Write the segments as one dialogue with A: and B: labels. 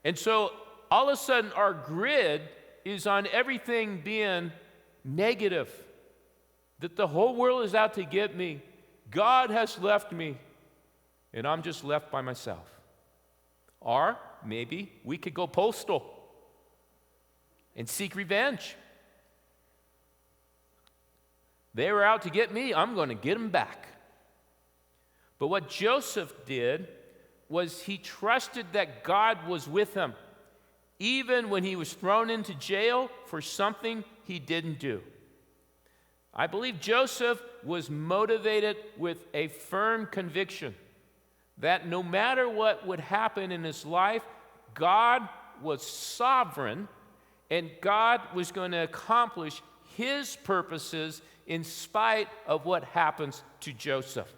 A: And so all of a sudden our grid is on everything being negative, that the whole world is out to get me. God has left me, and I'm just left by myself. Or maybe we could go postal and seek revenge. They were out to get me, I'm going to get them back. But what Joseph did was he trusted that God was with him, even when he was thrown into jail for something he didn't do. I believe Joseph was motivated with a firm conviction that no matter what would happen in his life, God was sovereign and God was going to accomplish his purposes in spite of what happens to Joseph,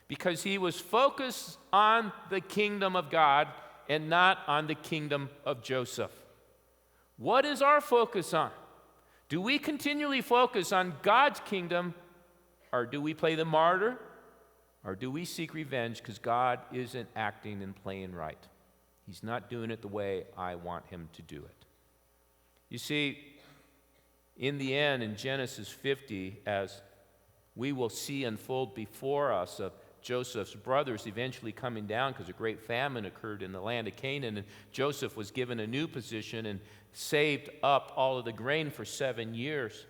A: because he was focused on the kingdom of God and not on the kingdom of Joseph. What is our focus on? Do we continually focus on God's kingdom, or do we play the martyr, or do we seek revenge because God isn't acting and playing right? He's not doing it the way I want him to do it. You see, in the end, in Genesis 50, as we will see unfold before us of Joseph's brothers eventually coming down because a great famine occurred in the land of Canaan, and Joseph was given a new position and saved up all of the grain for 7 years.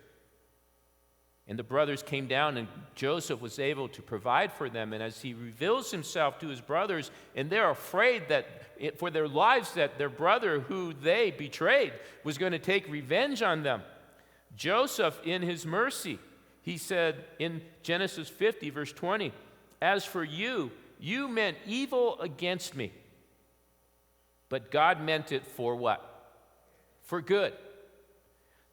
A: And the brothers came down, and Joseph was able to provide for them. And as he reveals himself to his brothers, and they're afraid that for their lives that their brother who they betrayed was going to take revenge on them, Joseph, in his mercy, he said in Genesis 50, verse 20, "As for you, you meant evil against me, but God meant it for what? For good,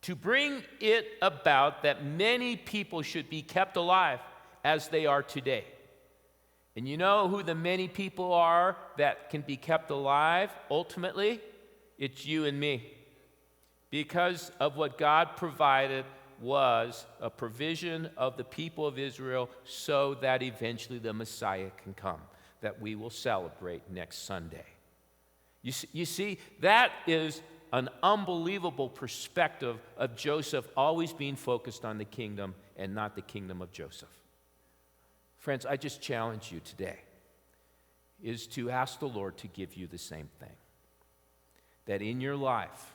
A: to bring it about that many people should be kept alive as they are today." And you know who the many people are that can be kept alive ultimately? It's you and me. Because of what God provided was a provision of the people of Israel so that eventually the Messiah can come, that we will celebrate next Sunday. You see, that is an unbelievable perspective of Joseph always being focused on the kingdom and not the kingdom of Joseph. Friends, I just challenge you today is to ask the Lord to give you the same thing. That in your life,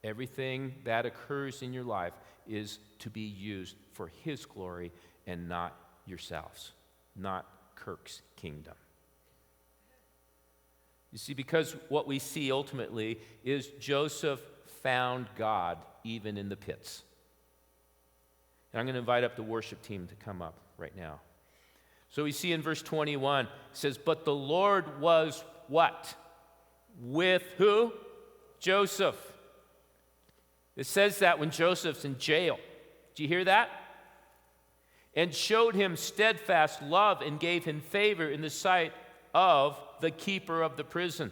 A: everything that occurs in your life is to be used for His glory and not yourselves, not Kirk's kingdom. You see, because what we see ultimately is Joseph found God even in the pits. And I'm going to invite up the worship team to come up right now. So we see in verse 21, it says, "But the Lord was" what? With who? Joseph. It says that when Joseph's in jail. Do you hear that? "And showed him steadfast love and gave him favor in the sight of the keeper of the prison."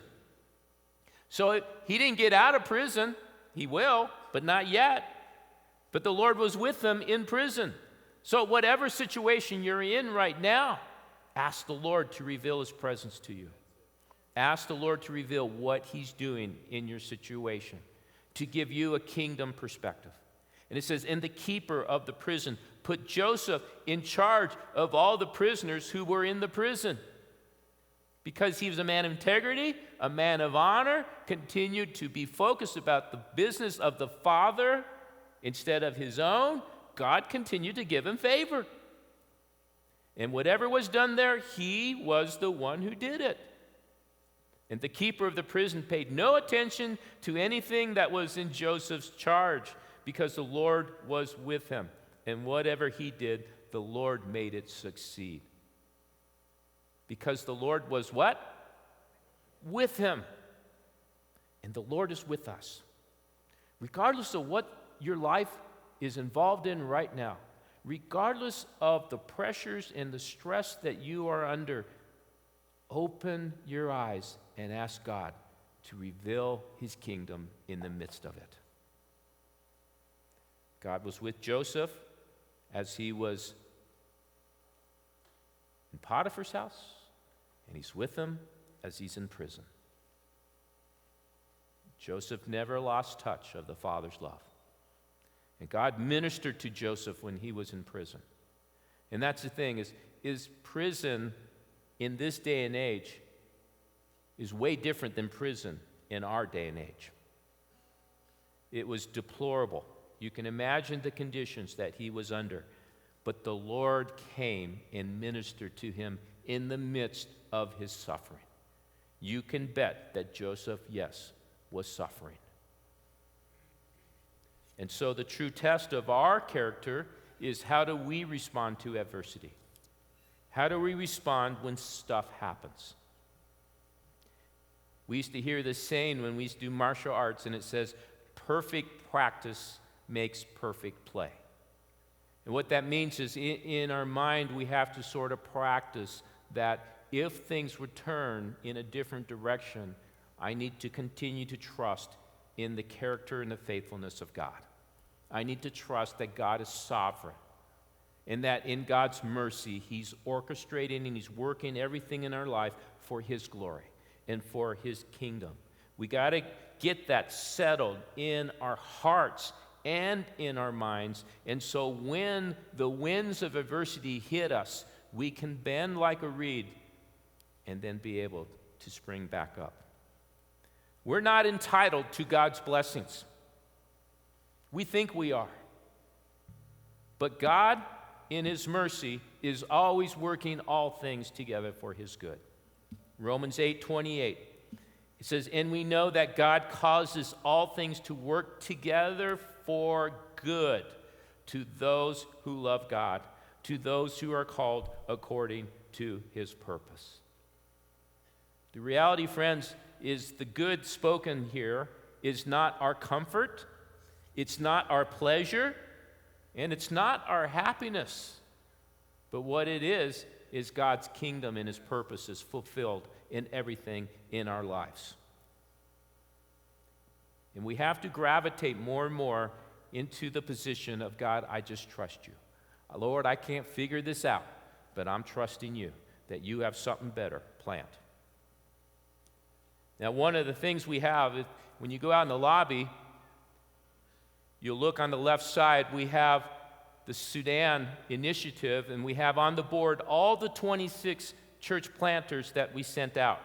A: So he didn't get out of prison. He will, but not yet. But the Lord was with him in prison. So whatever situation you're in right now, ask the Lord to reveal His presence to you. Ask the Lord to reveal what He's doing in your situation, to give you a kingdom perspective. And it says, "And the keeper of the prison put Joseph in charge of all the prisoners who were in the prison." Because he was a man of integrity, a man of honor, continued to be focused about the business of the Father instead of his own, God continued to give him favor. And whatever was done there, he was the one who did it. And the keeper of the prison paid no attention to anything that was in Joseph's charge, because the Lord was with him. And whatever he did, the Lord made it succeed. Because the Lord was what? With him. And the Lord is with us. Regardless of what your life is involved in right now, regardless of the pressures and the stress that you are under, open your eyes and ask God to reveal His kingdom in the midst of it. God was with Joseph as he was in Potiphar's house, and He's with him as he's in prison. Joseph never lost touch of the Father's love. And God ministered to Joseph when he was in prison. And that's the thing, is prison in this day and age is way different than prison in our day and age. It was deplorable. You can imagine the conditions that he was under. But the Lord came and ministered to him in the midst of his suffering. You can bet that Joseph, yes, was suffering. And so the true test of our character is, how do we respond to adversity? How do we respond when stuff happens? We used to hear this saying when we used to do martial arts, and it says, perfect practice makes perfect play. And what that means is, in our mind, we have to sort of practice that if things return in a different direction, I need to continue to trust in the character and the faithfulness of God. I need to trust that God is sovereign, and that in God's mercy, he's orchestrating and he's working everything in our life for his glory and for his kingdom. We got to get that settled in our hearts and in our minds. And so when the winds of adversity hit us, we can bend like a reed and then be able to spring back up. We're not entitled to God's blessings. We think we are. But God, in his mercy, is always working all things together for his good. Romans 8:28. It says, and we know that God causes all things to work together for good to those who love God, to those who are called according to his purpose. The reality, friends, is the good spoken here is not our comfort, it's not our pleasure, and it's not our happiness. But what it is God's kingdom and his purposes fulfilled in everything in our lives. And we have to gravitate more and more into the position of, God, I just trust you. Lord, I can't figure this out, but I'm trusting you that you have something better planned. Now, one of the things we have, when you go out in the lobby, you'll look on the left side, we have the Sudan initiative, and we have on the board all the 26 church planters that we sent out.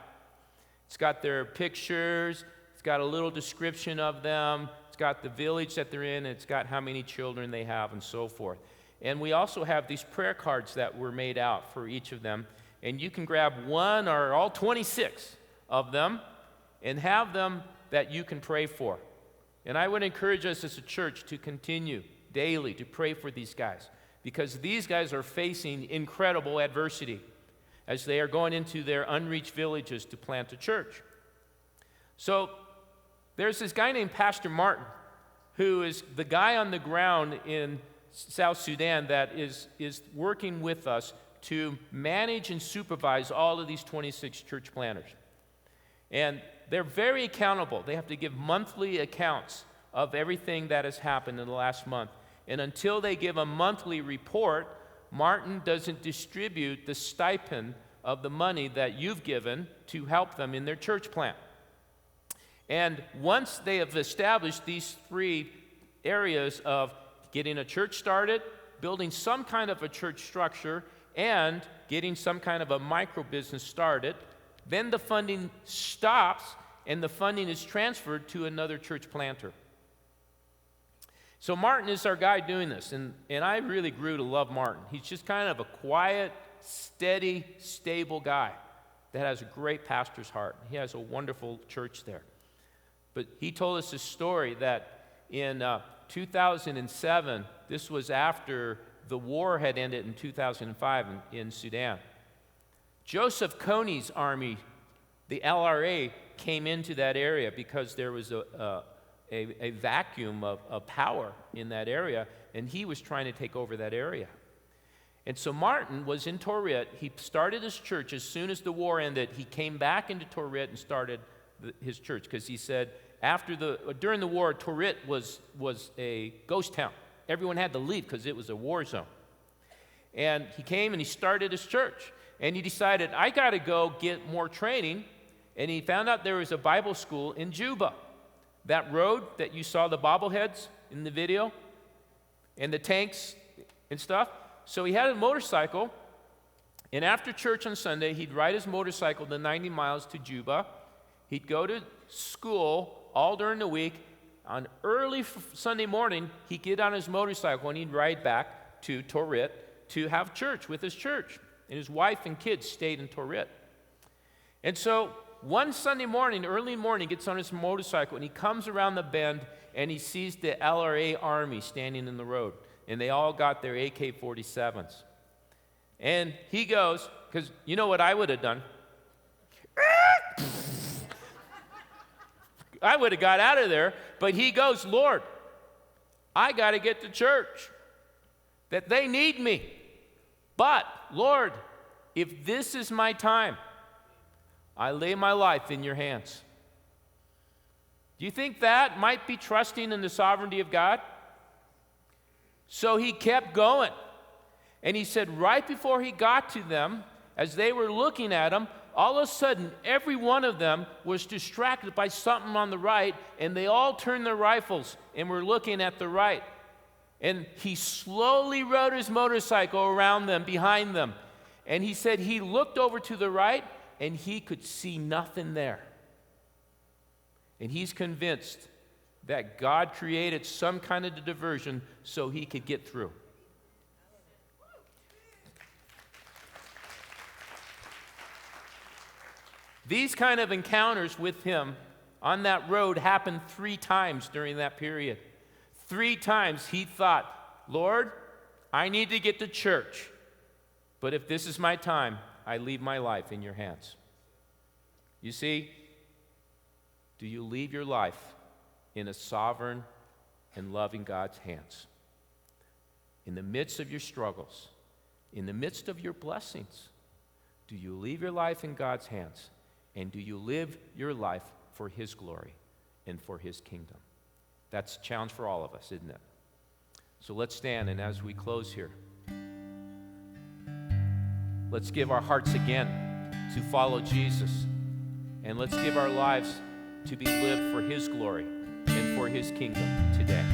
A: It's got their pictures, it's got a little description of them, it's got the village that they're in, and it's got how many children they have and so forth. And we also have these prayer cards that were made out for each of them, and you can grab one or all 26 of them and have them that you can pray for. And I would encourage us as a church to continue daily to pray for these guys, because these guys are facing incredible adversity as they are going into their unreached villages to plant a church. So there's this guy named Pastor Martin, who is the guy on the ground in South Sudan that is working with us to manage and supervise all of these 26 church planters. And they're very accountable. They have to give monthly accounts of everything that has happened in the last month. And until they give a monthly report, Martin doesn't distribute the stipend of the money that you've given to help them in their church plant. And once they have established these 3 areas of getting a church started, building some kind of a church structure, and getting some kind of a micro business started, then the funding stops and the funding is transferred to another church planter. So Martin is our guy doing this, and I really grew to love Martin. He's just kind of a quiet, steady, stable guy that has a great pastor's heart. He has a wonderful church there. But he told us a story that in 2007, this was after the war had ended in 2005 in Sudan. Joseph Kony's army, the LRA, came into that area because there was a vacuum of power in that area, and he was trying to take over that area. And so Martin was in Tourette. He started his church as soon as the war ended. He came back into Tourette and started his church, because he said during the war, Tourette was a ghost town. Everyone had to leave because it was a war zone. And he came and he started his church. And he decided, I got to go get more training. And he found out there was a Bible school in Juba. that road that you saw the bobbleheads in the video and the tanks and stuff. So he had a motorcycle, and after church on Sunday, he'd ride his motorcycle the 90 miles to Juba. He'd go to school all during the week. On early Sunday morning, he'd get on his motorcycle and he'd ride back to Torit to have church with his church. And his wife and kids stayed in Torit. And so one Sunday morning, early morning, he gets on his motorcycle and he comes around the bend and he sees the LRA army standing in the road. And they all got their AK-47s. And he goes, because you know what I would have done? I would have got out of there, but he goes, Lord, I got to get to church, that they need me. But, Lord, if this is my time, I lay my life in your hands. Do you think that might be trusting in the sovereignty of God? So he kept going. And he said right before he got to them, as they were looking at him, all of a sudden, every one of them was distracted by something on the right, and they all turned their rifles and were looking at the right. And he slowly rode his motorcycle around them, behind them. And he said he looked over to the right, and he could see nothing there. And he's convinced that God created some kind of diversion so he could get through. These kind of encounters with him on that road happened 3 times during that period. 3 times he thought, Lord, I need to get to church, but if this is my time, I leave my life in your hands. You see, do you leave your life in a sovereign and loving God's hands? In the midst of your struggles, in the midst of your blessings, do you leave your life in God's hands? And do you live your life for his glory and for his kingdom? That's a challenge for all of us, isn't it? So let's stand, and as we close here, let's give our hearts again to follow Jesus. And let's give our lives to be lived for his glory and for his kingdom today.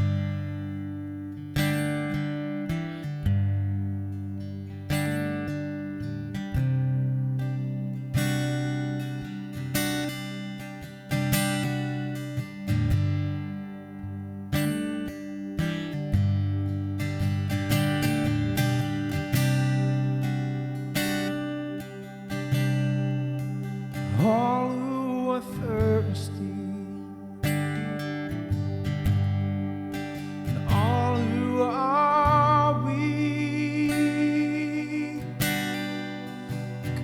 B: All who are thirsty, and all who are weak,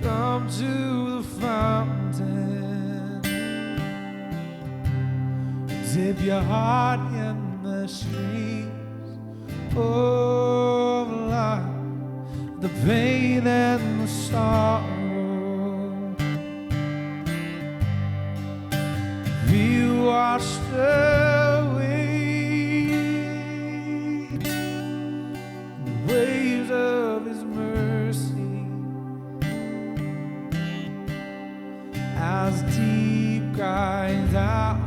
B: come to the fountain. Dip your heart in the streams of life, the pain and the sorrow. Washed away in the waves of his mercy, as deep cries out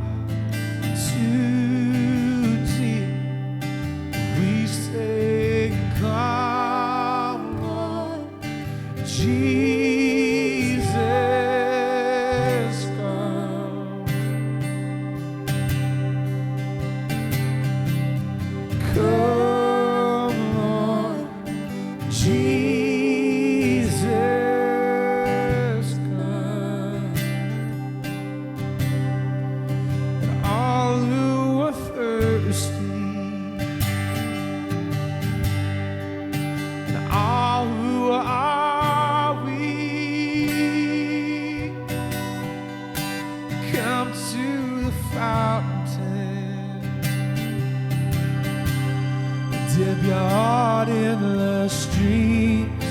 B: to deep, we say, come Lord Jesus, come. Come, Lord Jesus, come. And all who are thirsty, and all who are weak, come to the fountain. Dip your heart in the streams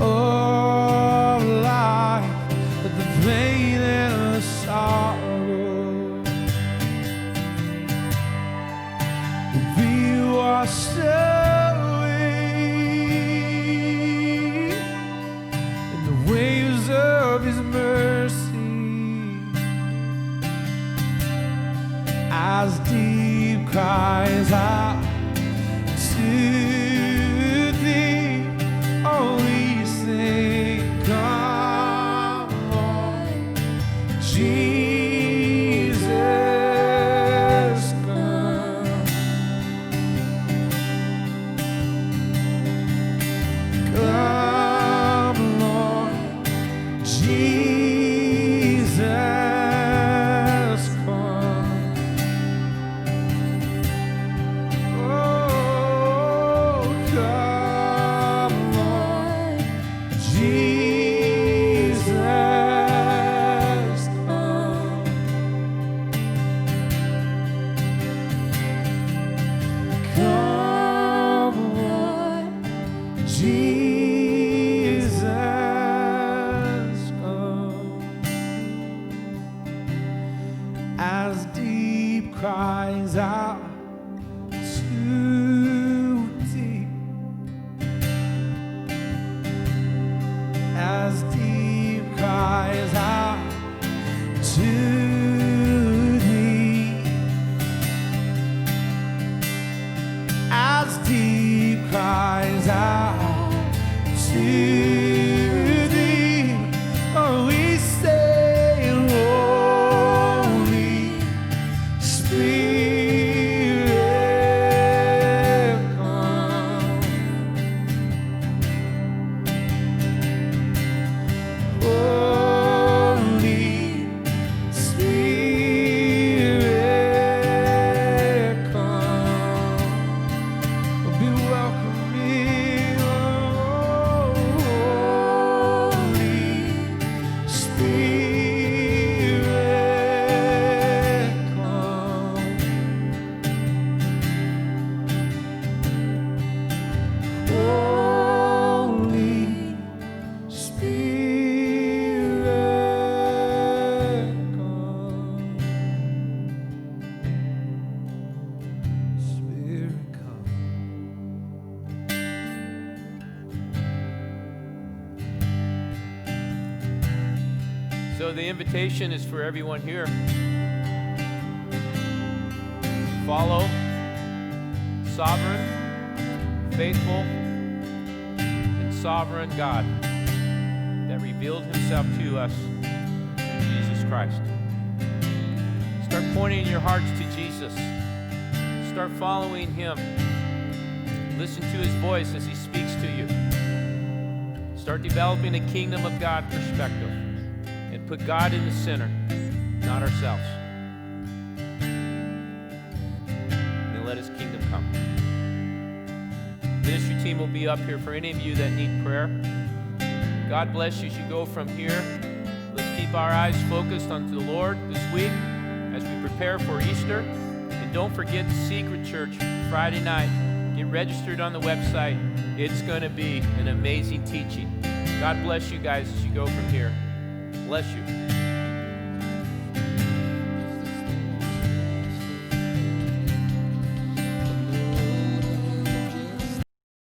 B: of life, but the pain and the sorrow will be washed away in the waves of his mercy, as deep cries out to thee. Oh, we sing, come, Lord Jesus, come. Come, Lord Jesus, come. Oh, come, Lord Jesus, come. Come, Lord Jesus, come. As deep cries out to deep, as deep cries out to thee, as deep cries out to thee. Oh, we say, Holy Spirit, come. Holy Spirit, come. Be welcome here, Holy Spirit, come. Holy Spirit, come. Spirit, come.
A: So the invitation is for everyone here. Follow sovereign, faithful, and sovereign God that revealed himself to us in Jesus Christ. Start pointing your hearts to Jesus. Start following him. Listen to his voice as he speaks to you. Start developing a kingdom of God perspective and put God in the center, not ourselves. And let his kingdom come. Ministry team will be up here for any of you that need prayer. God bless you as you go from here. Let's keep our eyes focused on the Lord this week as we prepare for Easter. And don't forget the Secret Church Friday night. Get registered on the website. It's going to be an amazing teaching. God bless you guys as you go from here. Bless you.